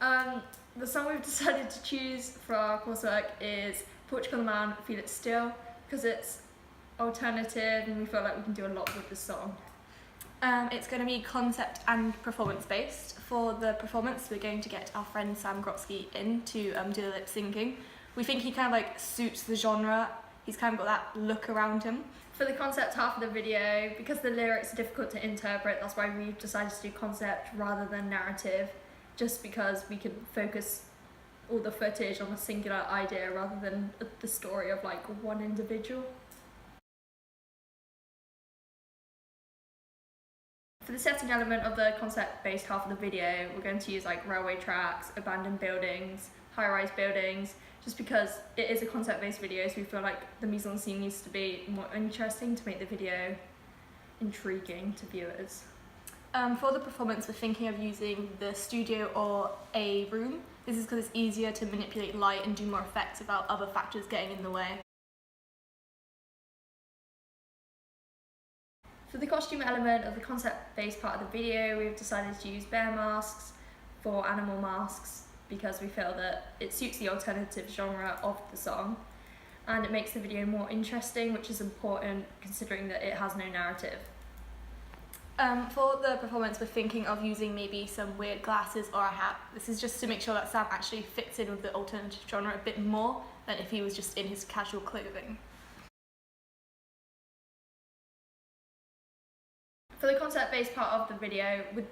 The song we've decided to choose for our coursework is Portugal the Man, Feel It Still, because it's alternative and we feel like we can do a lot with the song. It's going to be concept and performance based. For the performance, we're going to get our friend Sam Grotsky in to do the lip syncing. We think he kind of like suits the genre. He's kind of got that look around him. For the concept half of the video, because the lyrics are difficult to interpret, that's why we've decided to do concept rather than narrative, just because we can focus all the footage on a singular idea rather than the story of like one individual. For the setting element of the concept-based half of the video, we're going to use like railway tracks, abandoned buildings, high-rise buildings, just because it is a concept-based video, so we feel like the mise-en-scene needs to be more interesting to make the video intriguing to viewers. For the performance, we're thinking of using the studio or a room. This is because it's easier to manipulate light and do more effects without other factors getting in the way. For the costume element of the concept-based part of the video, we've decided to use bear masks for animal masks because we feel that it suits the alternative genre of the song and it makes the video more interesting, which is important considering that it has no narrative. For the performance, we're thinking of using maybe some weird glasses or a hat. This is just to make sure that Sam actually fits in with the alternative genre a bit more than if he was just in his casual clothing. For the concept-based part of the video, with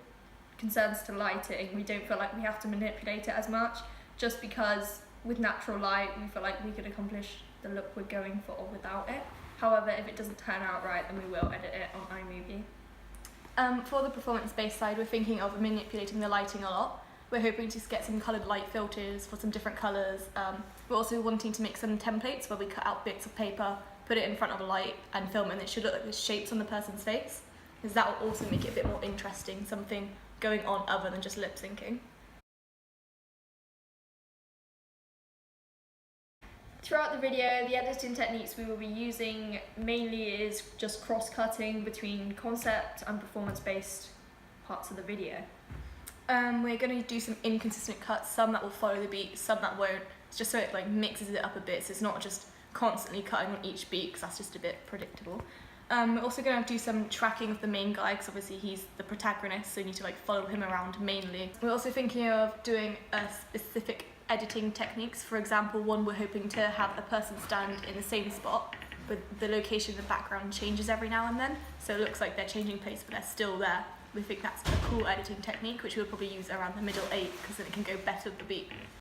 concerns to lighting, we don't feel like we have to manipulate it as much, just because with natural light, we feel like we could accomplish the look we're going for without it. However, if it doesn't turn out right, then we will edit it on iMovie. For the performance-based side, we're thinking of manipulating the lighting a lot. We're hoping to get some coloured light filters for some different colours. We're also wanting to make some templates where we cut out bits of paper, put it in front of a light and film it, and it should look like there's shapes on the person's face, because that will also make it a bit more interesting, something going on other than just lip syncing. Throughout the video, the editing techniques we will be using mainly is just cross-cutting between concept and performance-based parts of the video. We're going to do some inconsistent cuts, some that will follow the beat, some that won't, just so it like mixes it up a bit, so it's not just constantly cutting on each beat, because that's just a bit predictable. We're also going to do some tracking of the main guy, because obviously he's the protagonist, so you need to like follow him around mainly. We're also thinking of doing a specific editing techniques. For example, one we're hoping to have a person stand in the same spot, but the location of the background changes every now and then, so it looks like they're changing place but they're still there. We think that's a cool editing technique, which we'll probably use around the middle 8, because then it can go better with the beat.